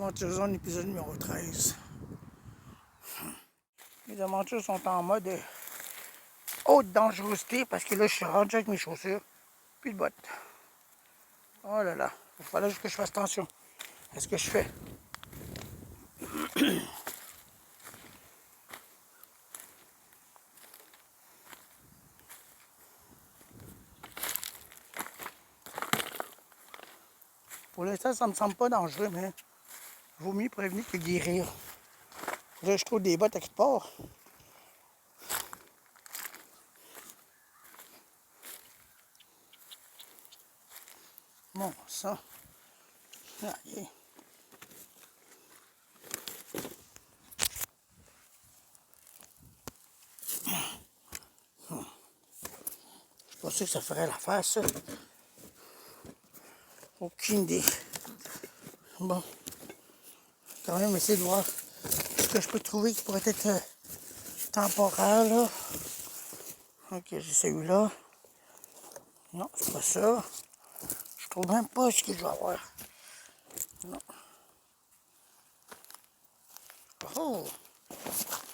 Aventure Zone, épisode numéro 13. Les aventures sont en mode haute dangerosité parce que là, je suis rendu avec mes chaussures, puis de bottes. Oh là là, il va falloir que je fasse attention à ce que je fais. Pour l'instant, ça me semble pas dangereux, mais vaut mieux prévenir que guérir. Là, je trouve des bottes à quelque part. Bon, ça. Allez. Je pensais que ça ferait l'affaire, ça. Aucune idée. Bon. Quand même, essayer de voir ce que je peux trouver qui pourrait être temporaire, là. Ok, j'ai celui-là. Non, c'est pas ça. Je trouve même pas ce que je vais avoir. Non. Oh!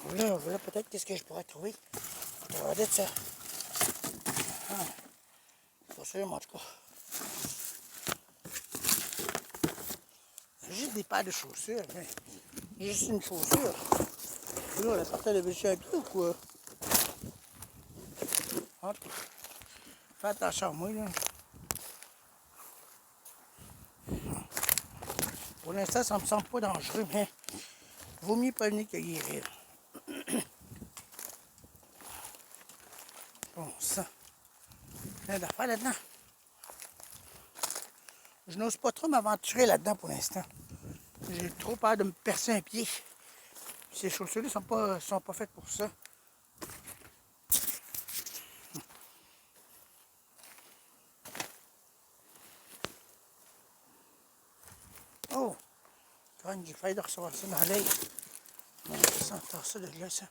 Voilà peut-être qu'est-ce que je pourrais trouver. On va dire ça. Ah, pas sûr, mais en tout cas. Juste des paires de chaussures, mais juste une chaussure. Là, on a porté le bêcher un pied ou quoi? En tout cas, fais attention à moi, là. Pour l'instant, ça me semble pas dangereux, mais vaut mieux prévenir que guérir. Bon, ça. Il y a d'affaires là-dedans. Je n'ose pas trop m'aventurer là-dedans pour l'instant. J'ai trop peur de me percer un pied. Ces chaussures-là sont pas faites pour ça. Oh! Quand même, j'ai failli de recevoir ça dans l'œil. Mais ça entend ça de là, ça.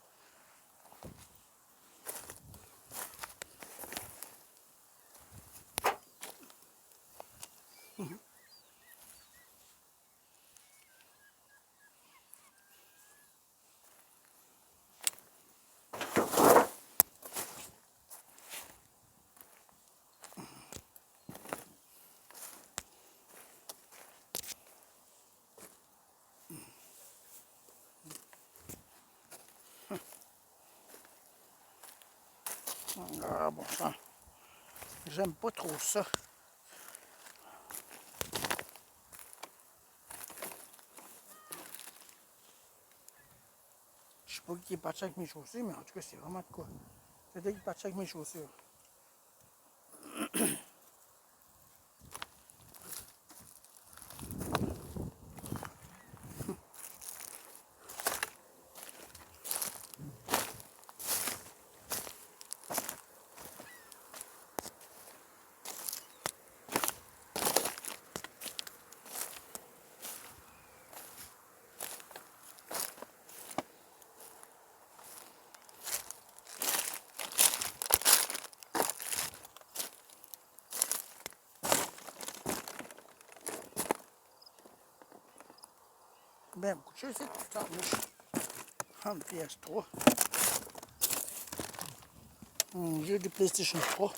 Ah bon sang. J'aime pas trop ça. Je sais pas qui est parti avec mes chaussures, mais en tout cas, c'est vraiment de quoi. C'est qui est parti avec mes chaussures. Ben, beaucoup de choses, c'est tout ça. En PS3. Un jeu de PlayStation 3.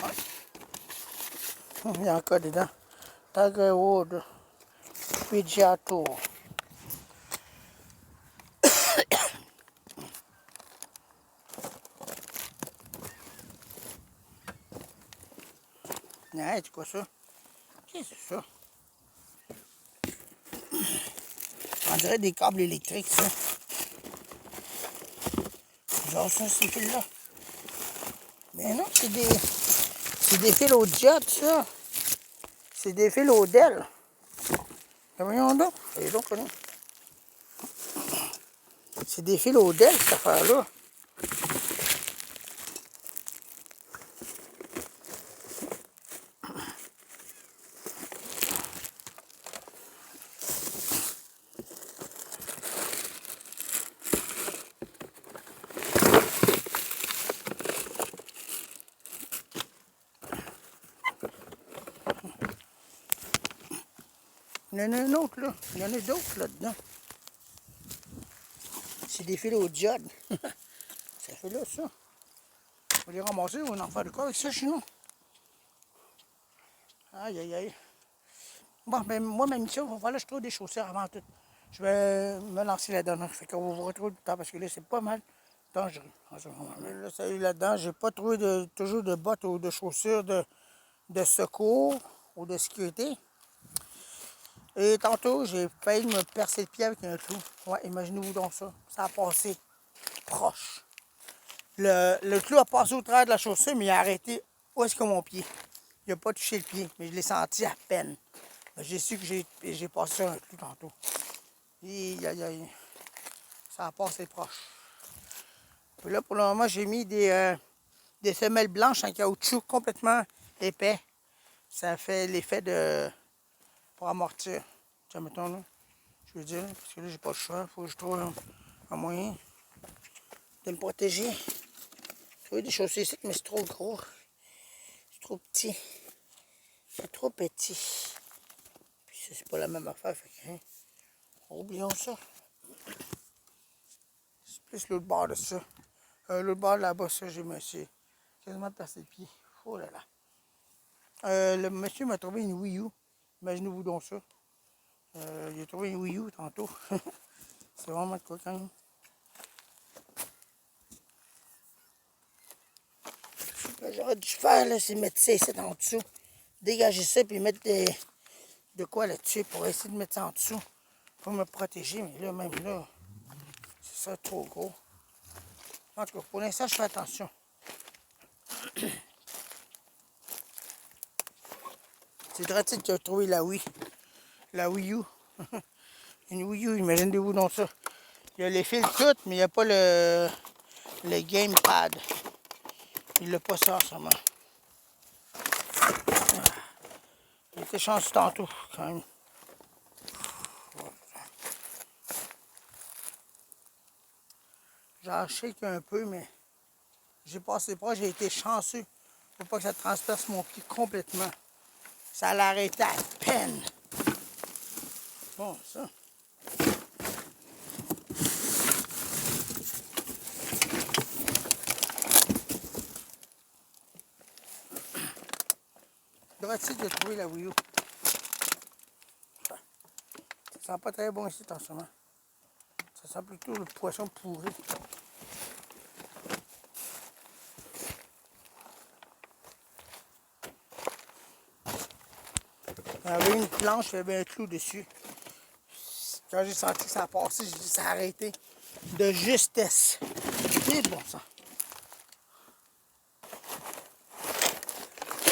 Ah. Il y a encore dedans. Tiger Wood. Pidgeotto. Ouais, c'est quoi ça? Qu'est-ce que c'est ça? On dirait des câbles électriques, ça. Genre ça, ces fils-là. Mais non, c'est des fils au jet, ça. C'est des fils au Dell. Mais voyons donc. Voyons donc, voyons. C'est des fils au Dell, cette affaire-là. Il y en a un autre, là. Il y en a d'autres là-dedans. C'est des fils au diode. Ça fait là, ça. On va les ramasser, on va en faire de quoi avec ça chez nous. Aïe, aïe, aïe. Bon, ben, moi, ma mission, il va falloir que je trouve des chaussures avant tout. Je vais me lancer là-dedans. Fait qu'on va vous retrouver plus tard parce que là, c'est pas mal dangereux en ce moment. Là, ça y est, là-dedans, j'ai pas trouvé toujours de bottes ou de chaussures de secours ou de sécurité. Et tantôt, j'ai failli me percer le pied avec un clou. Ouais, imaginez-vous donc ça. Ça a passé proche. Le clou a passé au travers de la chaussure, mais il a arrêté où est-ce que mon pied. Il n'a pas touché le pied, mais je l'ai senti à peine. J'ai su que j'ai passé sur un clou tantôt. Aïe, aïe, aïe. Ça a passé proche. Puis là, pour le moment, j'ai mis des semelles blanches en caoutchouc complètement épais. Ça fait l'effet de... pour amortir. Tiens, mettons là. Je veux dire, parce que là, j'ai pas le choix. Faut que je trouve un moyen de me protéger. J'ai trouvé des chaussures ici, mais c'est trop gros. C'est trop petit. C'est trop petit. Puis ça, c'est pas la même affaire. Fait que, hein, oublions ça. C'est plus l'autre bord de ça. L'autre bord là-bas, ça, j'ai monsieur quasiment percé le pied. Oh là là. Le monsieur m'a trouvé une Wii U. Imaginez-vous donc ça. Il a trouvé une Wii U tantôt. C'est vraiment de quoi quand même. Ce que j'aurais dû faire, là, c'est mettre ça ici en dessous. Dégager ça puis mettre de quoi là-dessus pour essayer de mettre ça en dessous. Pour me protéger. Mais là, même là, c'est ça trop gros. En tout cas, pour l'instant, je fais attention. C'est drôle qui a trouvé la Wii U. Une Wii U, imaginez-vous donc ça. Il y a les fils toutes, mais il n'y a pas le gamepad. Il n'a pas ça en ce moment. Il était chanceux tantôt, quand même. J'en shake un peu, mais j'ai passé proche, j'ai été chanceux pour pas que ça transperce mon pied complètement. Ça l'a arrêté à peine. Bon, ça. Droit-ci, j'ai trouvé la Wii U. Ça sent pas très bon ici en ce moment. Ça sent plutôt le poisson pourri. Il y avait une planche, il y avait un clou dessus. Quand j'ai senti que ça a passé, j'ai dit ça a arrêté de justesse. C'est bon ça.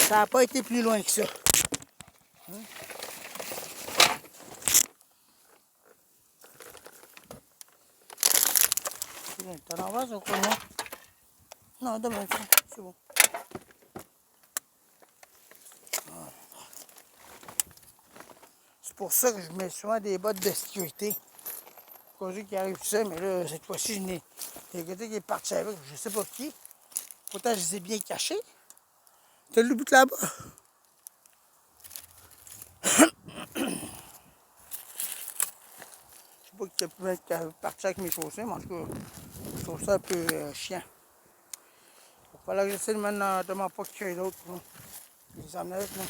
Ça n'a pas été plus loin que ça. Hein? T'en envoies ou quoi, non? Non, demain, c'est bon. C'est pour ça que je mets souvent des bottes de sécurité. Au cas où qui arrive tout ça, mais là, cette fois-ci, il y a quelqu'un qui est parti avec, je sais pas qui. Pourtant, je les ai bien cachés. T'as le but là-bas. Je sais pas qui a pu être parti avec mes chaussures, mais en tout cas, je trouve ça un peu chiant. Il va falloir que j'essaie de m'en demander pas qu'il y ait d'autres. Les emmener avec moi.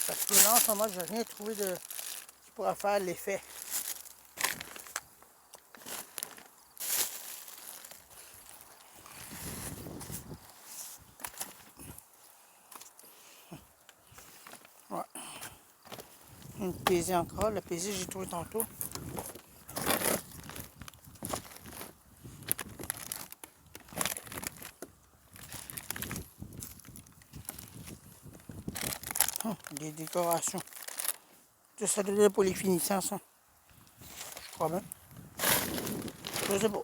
Parce que là, en ce moment, je n'ai rien trouvé qui pourra faire l'effet. Ouais. Une pesée encore. La pesée, j'ai trouvé tantôt. Des décorations. Tout ça doit être pour les finissants, ça. Je crois bien. Je sais pas.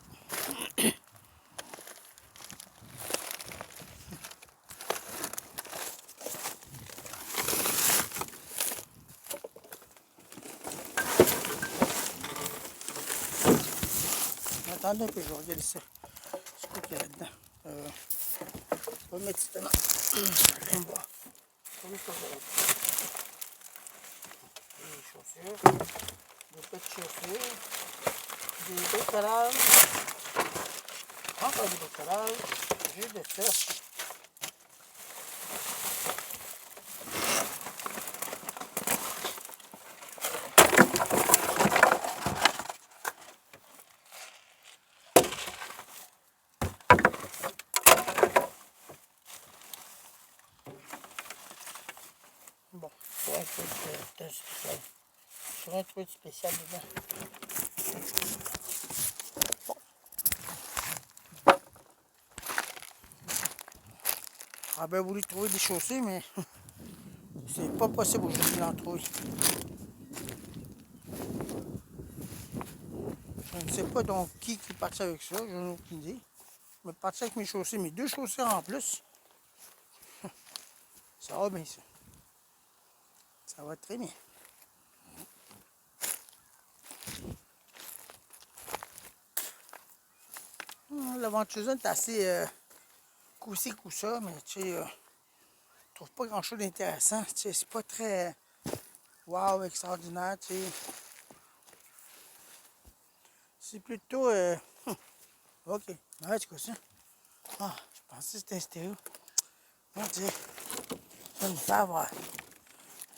Attendez un peu, je vais regarder ça. C'est quoi qu'il y a là-dedans? va mettre ça là. On va. Comme ça, des chaussures, des petites chaussures, des décollages. Encore des décollages. Juste de ça. Bon, je vais un truc spécial dedans. Bon. J'aurais bien voulu trouver des chaussées, mais c'est pas possible aujourd'hui d'en trouver. Je ne sais pas donc qui est parti avec ça, je n'ai aucune idée. Je suis parti avec mes chaussées, mes 2 chaussées en plus. Ça va bien ça. Ça va très bien. La ventousette est assez coussé coussa, mais tu sais, je trouve pas grand chose d'intéressant. Tu sais, c'est pas très wow, extraordinaire, tu sais. C'est plutôt ok. Ouais, tu vois ça? Ah, je pensais que c'était un stéréo. Mon Dieu. Je ne sais pas voir.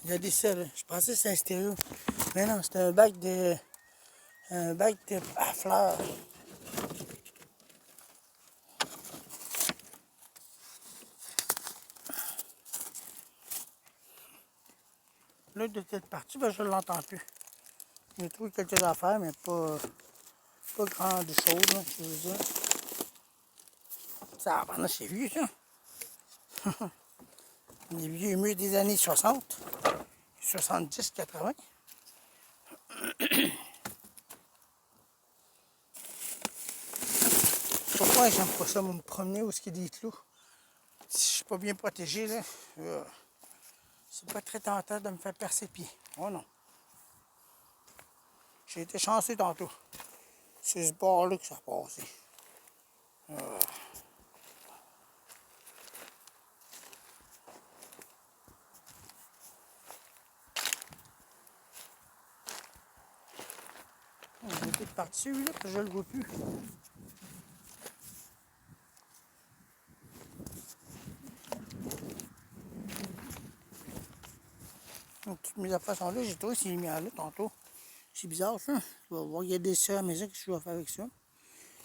Regardez ça, là. Je pensais que c'était un stéréo. Mais non, c'était un bac de. Un bac de à fleurs. L'autre de cette partie, ben, je ne l'entends plus. J'ai trouvé quelques affaires, mais pas grand chose, là, je veux dire. Ça, pendant c'est vieux, ça. Des vieux murs des années 60, 70, 80. Pourquoi j'aime pas ça, me promener où il y a des clous? Si je suis pas bien protégé, là, c'est pas très tentant de me faire percer le pied. Oh non. J'ai été chanceux tantôt. C'est ce bord-là que ça a passé. Il était parti celui-là, parce que je le vois plus. Donc, toutes mes affaires sont là. J'ai trouvé ces lumières-là tantôt. C'est bizarre ça. Je vais regarder ça à la maison, qu'est-ce que je vais faire avec ça.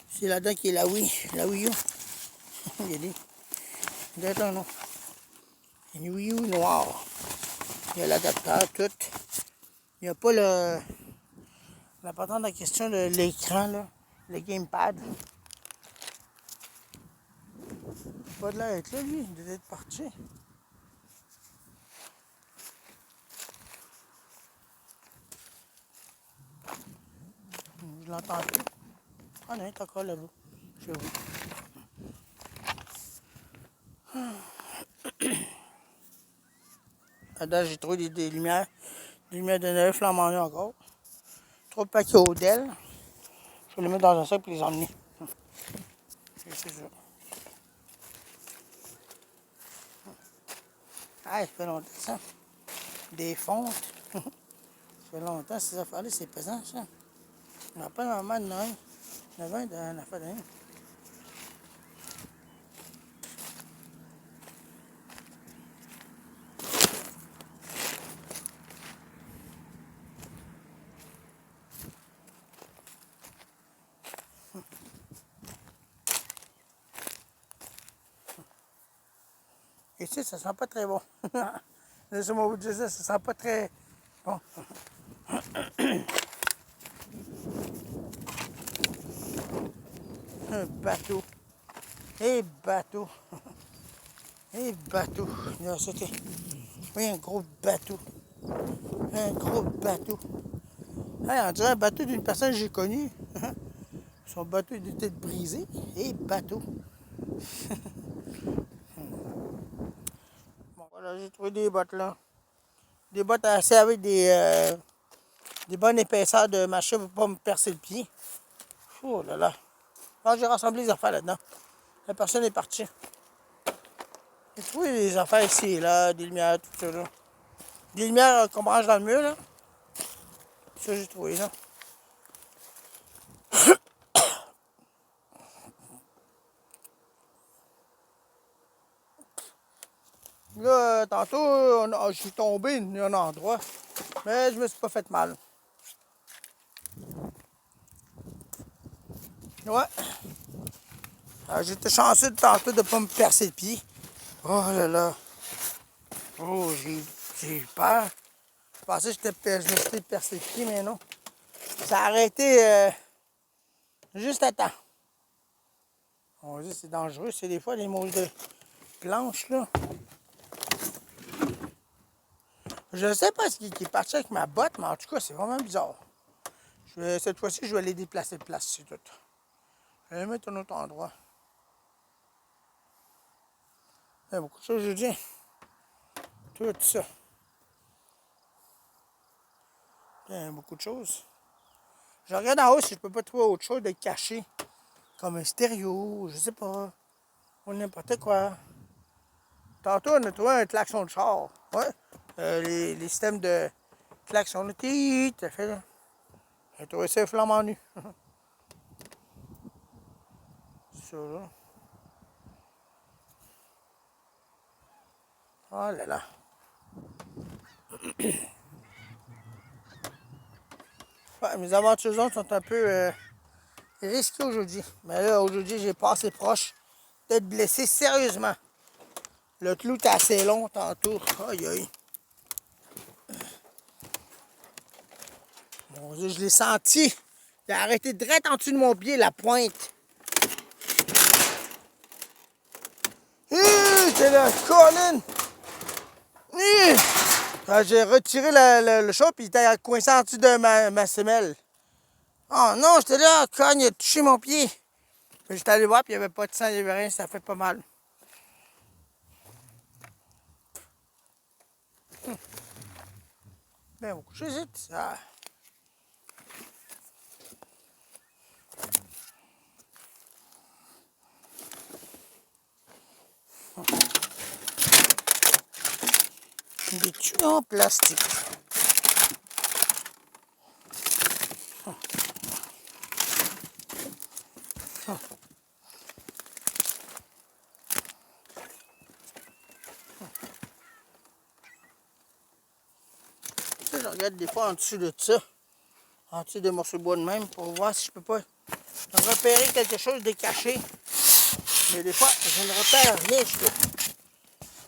C'est là-dedans qui est la Wii U. Regardez. Regardez non. Une Wii U noire. Il y a l'adapteur, tout. Il n'y a pas la patente de la question de l'écran, là. Le gamepad. Pas de l'air être là, lui. Il devait être parti. Je l'entends plus. Ah non, il est encore là-bas. Je vois. Là-dedans, j'ai trouvé des lumières. Des lumières de neuf flambant en encore. 3 paquets Odell. Je vais les mettre dans un sac et les emmener. C'est ça. Ah, ça fait longtemps ça. Des fontes. Ça fait longtemps ces affaires-là, c'est pesant ça. On n'a pas normalement de Noël. Il y avait une affaire de rien. Et ça sent pas très bon. Laissez-moi vous dire ça sent pas très bon. Un bateau. Et bateau. Et bateau. Là, c'était. Oui, un gros bateau. Un gros bateau. Hey, on dirait un bateau d'une personne que j'ai connue. Son bateau était brisé. Et bateau. Bon, voilà, j'ai trouvé des bottes là. Des bottes assez avec des bonnes épaisseurs de machin pour pas me percer le pied. Oh là là. Alors, j'ai rassemblé les affaires là-dedans. La personne est partie. J'ai trouvé des affaires ici et là, des lumières, tout ça, là. Des lumières qu'on branche dans le mur, là. Ça, j'ai trouvé, là. Là, tantôt, je suis tombé d'un endroit, mais je me suis pas fait mal. Ouais. J'étais chanceux tantôt de ne pas me percer le pied. Oh là là. Oh, j'ai eu peur. Je pensais que je me suis percé le pied, mais non. Ça a arrêté juste à temps. On dit que c'est dangereux, c'est des fois les mots de planches, là. Je sais pas ce qui est parti avec ma botte, mais en tout cas, c'est vraiment bizarre. Cette fois-ci, je vais aller déplacer de place, c'est tout. Je vais les mettre à un autre endroit. Il y a beaucoup de choses, je dis. Tout ça. Il y a beaucoup de choses. Je regarde en haut si je peux pas trouver autre chose de caché. Comme un stéréo, je sais pas. Ou n'importe quoi. Tantôt, on a trouvé un klaxon de char. Ouais. Les systèmes de klaxon de t'as fait là. J'ai trouvé ça flambant nu. Ça là. Oh là là. Ouais, mes aventures sont un peu risquées aujourd'hui. Mais là, aujourd'hui, j'ai pas assez proche d'être blessé sérieusement. Le clou était assez long tantôt. Aïe aïe. Mon Dieu, je l'ai senti. Il a arrêté direct en dessous de mon pied, la pointe. C'est la colline. J'ai retiré le chat puis il était coincé en dessous de ma semelle. Oh non, j'étais là, cogne, il a touché mon pied. J'étais allé voir puis il n'y avait pas de sang, il n'y avait rien, ça fait pas mal. Ben, beaucoup de choses, ça. Des tuyaux en plastique. Je regarde des fois en dessous de ça, en dessous des morceaux de bois de même, pour voir si je peux pas repérer quelque chose de caché. Mais des fois, je ne repère rien du tout.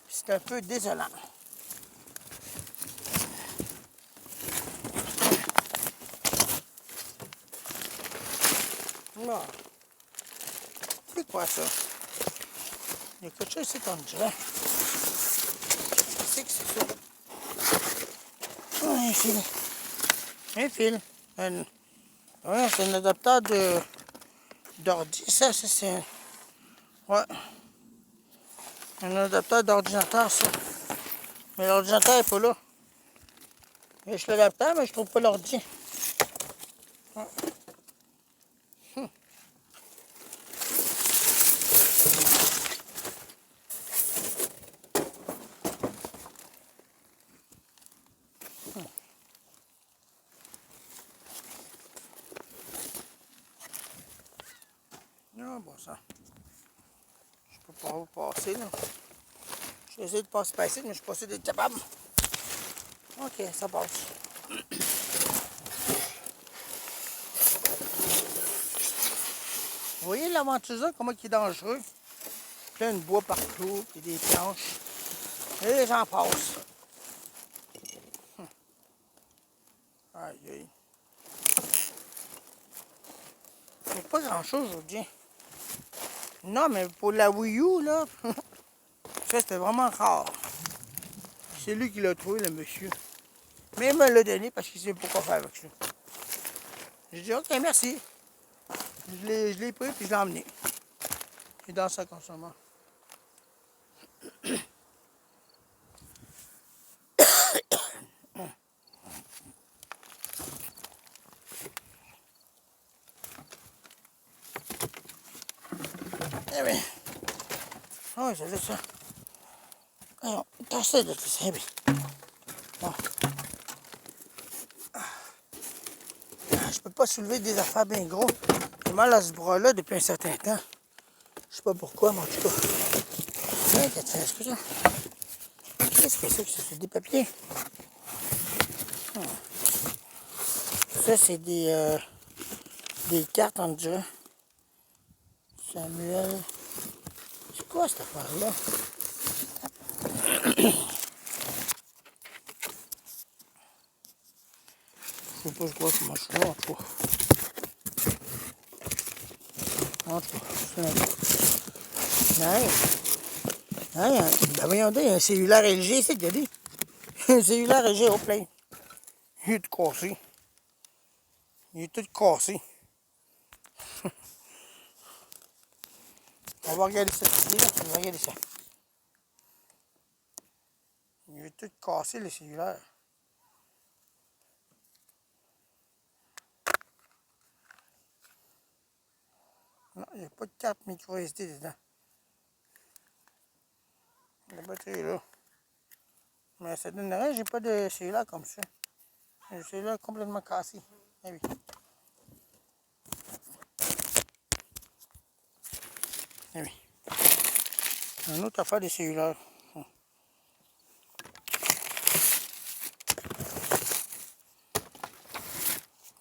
C'est un peu désolant. Non. C'est quoi ça? Il y a quelque chose ici qu'on dirait. Qu'est-ce que c'est ça? Un fil. Un fil. Ouais, c'est un adaptateur d'ordi, ça c'est... Ouais. Un adaptateur d'ordinateur, ça. Mais l'ordinateur n'est pas là. Je suis l'adaptateur, mais je trouve pas l'ordi. Ouais. Ah, bon ça. Je peux pas vous passer, là. Je vais essayer de passer par ici, mais je suis pas sûr d'être capable. Ok, ça passe. Vous voyez l'aventure, comment il est dangereux? Plein de bois partout, puis des planches. Et les gens passent. Aïe, aïe. Il n'y a pas grand-chose aujourd'hui. Non, mais pour la Wii U, là, ça c'était vraiment rare. C'est lui qui l'a trouvé, le monsieur. Mais il me l'a donné parce qu'il sait pas quoi faire avec ça. J'ai dit, ok, merci. Je l'ai pris puis je l'ai emmené. Il est dans sa consommation. Eh bien. Ah oui, c'est ça. T'essaies de ça, bon. Je peux pas soulever des affaires bien gros. J'ai mal à ce bras-là depuis un certain temps. Je sais pas pourquoi, mais en tout cas. Qu'est-ce que c'est que ça? C'est des papiers. Ça, c'est des cartes, on dirait. Samuel. C'est quoi cette affaire-là? Je sais pas quoi, comment je suis là, en tout cas. En tout cas, ben voyons donc, il y a un cellulaire LG, c'est qu'il y a dit. Un cellulaire LG au plein. Il est tout cassé. Il est tout cassé. On va regarder ça. On va regarder ça. Il est tout cassé, le cellulaire. Non, il n'y a pas de carte micro SD dedans. La batterie est là. Mais ça donne rien, j'ai pas de cellulaire comme ça. J'ai le cellulaire complètement cassé. Ah oui. Ah oui. Une autre affaire de cellulaire. Ah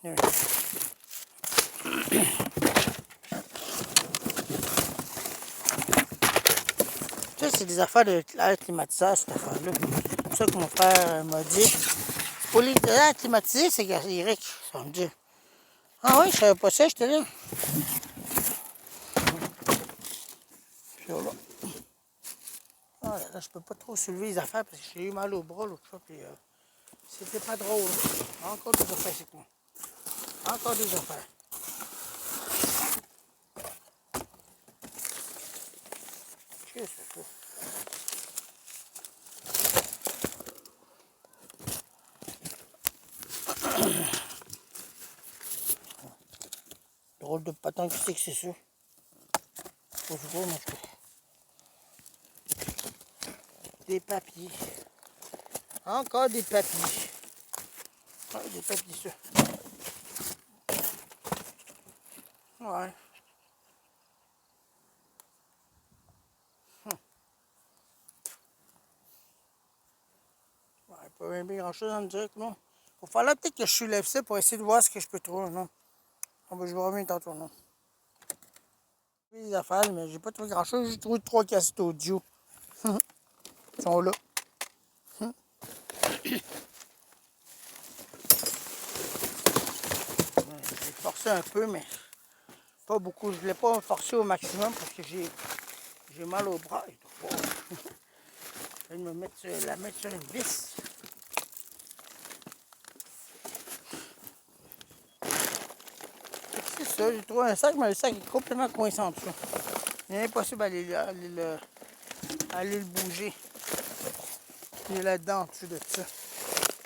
oui. Ça, c'est des affaires de l'air climatiseur, cette affaire-là. C'est ça que mon frère m'a dit. Pour l'air climatisé, c'est Eric, ça me dit. Ah oui, je savais pas ça, j'étais là. Puis là. Ah là, je peux pas trop soulever les affaires parce que j'ai eu mal au bras l'autre fois. Puis c'était pas drôle. Encore des affaires, c'est quoi? Encore des affaires. Qu'est-ce que c'est ça? Drôle de patin, qui c'est que c'est ça? Je sais pas, moi, des papiers. Encore des papiers. Ah, des papiers, ça. Ouais. Ouais, pas bien grand chose à me dire, non. Il va falloir peut-être que je soulève ça pour essayer de voir ce que je peux trouver, non? Ah, ben, je vais revenir tantôt, non. Les affaires, mais j'ai pas trouvé grand chose. J'ai trouvé 3 cassettes audio. Ils sont là. J'ai forcé un peu, mais pas beaucoup. Je voulais pas me forcer au maximum parce que j'ai mal au bras. Je vais me mettre la mettre sur une vis. C'est ça, j'ai trouvé un sac, mais le sac est complètement coincé en dessous. Il est impossible d'aller le bouger. Il est là-dedans, en dessous de ça.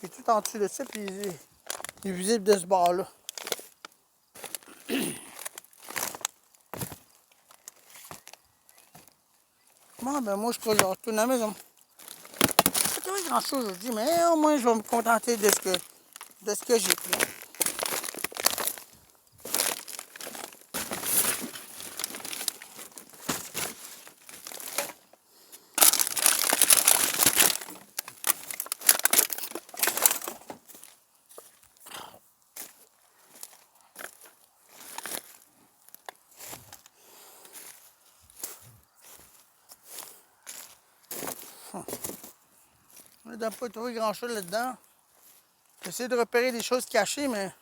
Il est tout en dessous de ça, puis il est visible de ce bord-là. Bon, ben moi, je crois que je retourne à la maison. C'est pas grand chose aujourd'hui, mais au moins, je vais me contenter de ce que j'ai pris. On n'a pas trouvé grand chose là-dedans. J'essaie de repérer des choses cachées, mais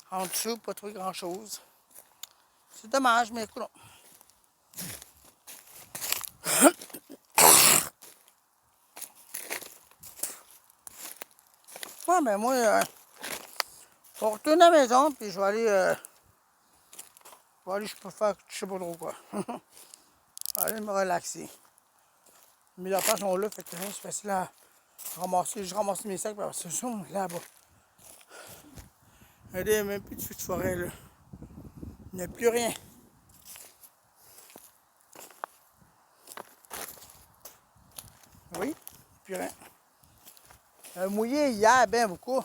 en dessous, pas trouvé grand chose. C'est dommage, mais écoute. Ouais, ben moi, je vais retourner à la maison, puis je vais aller, je peux faire, je sais pas trop quoi. Je vais aller me relaxer. Mes affaires sont là, fait que c'est facile à ramasser. Je ramasse mes sacs, parce que c'est ça, là-bas. Regardez, il n'y a même plus de feu de forêt, là. Il n'y a plus rien. Oui. plus rien. Il a mouillé hier, bien beaucoup.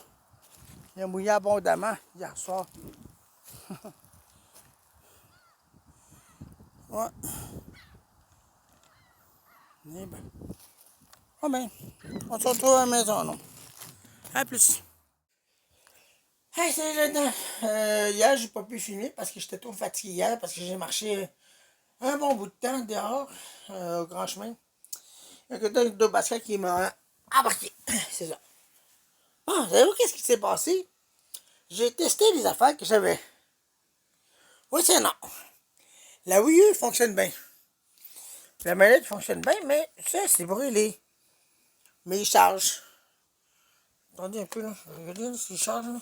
Il a mouillé abondamment hier soir. Ouais. Eh ben. Oh ben, on se retrouve à la maison, non? À plus. Hey, salut là-dedans. Hier, j'ai pas pu filmer parce que j'étais trop fatigué hier, parce que j'ai marché un bon bout de temps dehors, au grand chemin. Il y a quelqu'un de basket qui m'a embarqué. C'est ça. Bon, savez-vous qu'est-ce qui s'est passé? J'ai testé les affaires que j'avais. Oui, c'est non. La Wii U fonctionne bien. La manette fonctionne bien, mais ça, c'est brûlé. Mais il charge. Attendez un peu, là. Regardez s'il charge, là.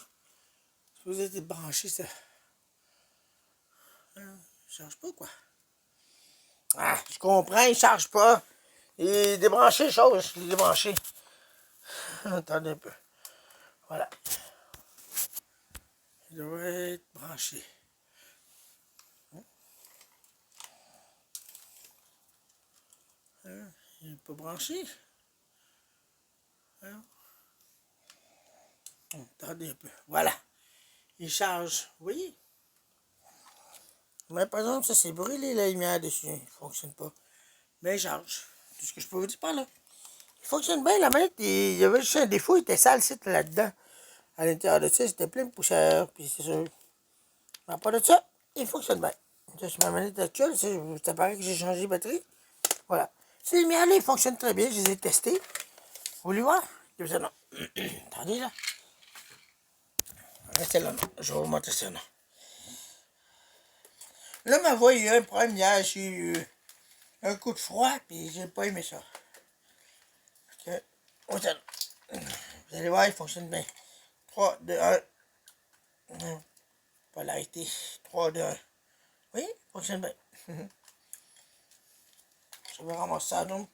Si vous êtes branché, ça. Il charge pas, quoi. Ah, je comprends, il charge pas. Il est débranché, chose. Il est débranché. Attendez un peu. Voilà. Il doit être branché. Il n'est pas branché. Attendez un peu. Voilà. Il charge. Vous voyez? Mais par exemple, ça c'est brûlé la lumière dessus. Il ne fonctionne pas. Mais il charge. Tout ce que je peux vous dire par là. Il fonctionne bien, la manette. Il y avait juste un défaut, il était sale, c'est là-dedans. À l'intérieur de ça, c'était plein de poussière. Puis c'est sûr. À part de ça, il fonctionne bien. Ça, c'est ma manette actuelle. Ça paraît que j'ai changé de batterie. Voilà. Ces lumières-là, ils fonctionnent très bien. Je les ai testés. Vous voulez voir? Non. Attendez là. Restez là, non. Je vais vous montrer ça, non. Là, ma voix, il y a eu un problème hier. J'ai eu un coup de froid, puis j'ai pas aimé ça. Okay. Vous allez voir, il fonctionne bien. 3, 2, 1. Polarité. 3, 2, 1. Oui, il fonctionne bien. Je vais ramasser ça, donc.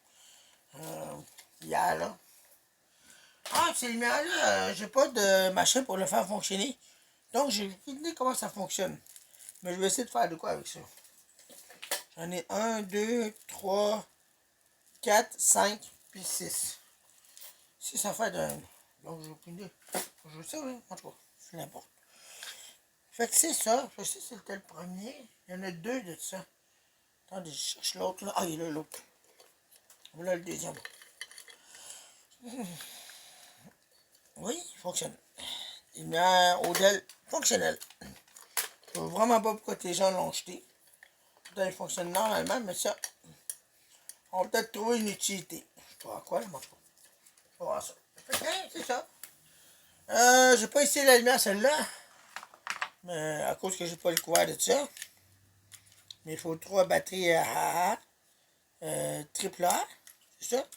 Hier, là. Ah, ces lumières-là, j'ai pas de machin pour le faire fonctionner. Donc, j'ai aucune idée comment ça fonctionne. Mais je vais essayer de faire de quoi avec ça. J'en ai 1, 2, 3, 4, 5, puis 6. 6 affaires de... Donc, j'ai aucune idée. Je sais, oui, en tout cas, c'est n'importe. Fait que c'est ça. Je sais c'était le premier. Il y en a 2 de ça. Attendez, je cherche l'autre, là. Ah, il est là, l'autre. Voilà le deuxième. Oui, il fonctionne. Il y a un modèle fonctionnel. Je ne vois vraiment pas pourquoi les gens l'ont jeté. Pourtant, il fonctionne normalement, mais ça, on va peut-être trouver une utilité. Je sais pas à quoi, là, moi, je sais pas. On va voir ça. C'est ça. J'ai pas essayé la lumière, celle-là. Mais à cause que j'ai pas le couvert de ça. Mais il faut 3 batteries AA. Triple A. C'est ça.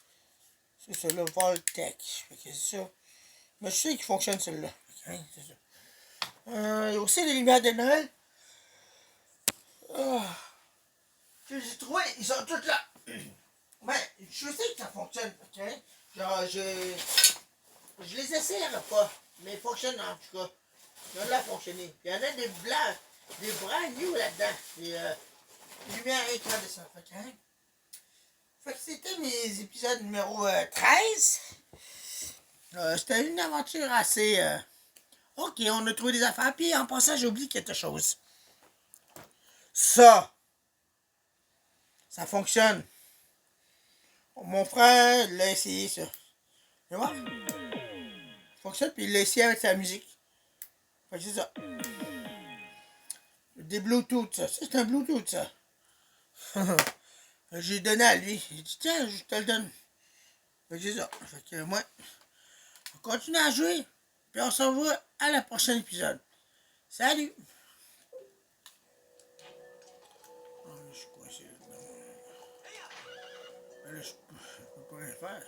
C'est ça, là, Voltec. C'est ça. Mais je sais qu'il fonctionne, celle-là. C'est ça. Il y a aussi des lumières de Noël. J'ai trouvé, ils sont toutes là. Ben, je sais que ça fonctionne, ok? Genre, je les essayerai pas, mais ils fonctionnent en tout cas. Ils ont là fonctionné. Il y en a des blancs, des brand new là-dedans. Des lumières incandescentes, ok? Fait que c'était mes épisodes numéro 13. C'était une aventure assez... ok, on a trouvé des affaires, puis en passant, j'ai oublié quelque chose. Ça fonctionne. Mon frère l'a essayé, ça. Tu vois? Ça fonctionne, puis il l'a essayé avec sa musique. Fait que c'est ça. Des Bluetooth, ça. Ça, c'est un Bluetooth, ça. J'ai donné à lui. Il dit, tiens, je te le donne. Fait que c'est ça. Fait que moi, on continue à jouer, puis on se revoit à la prochaine épisode. Salut! Oh, je suis coincé là-dedans. Là, je peux pas rien faire.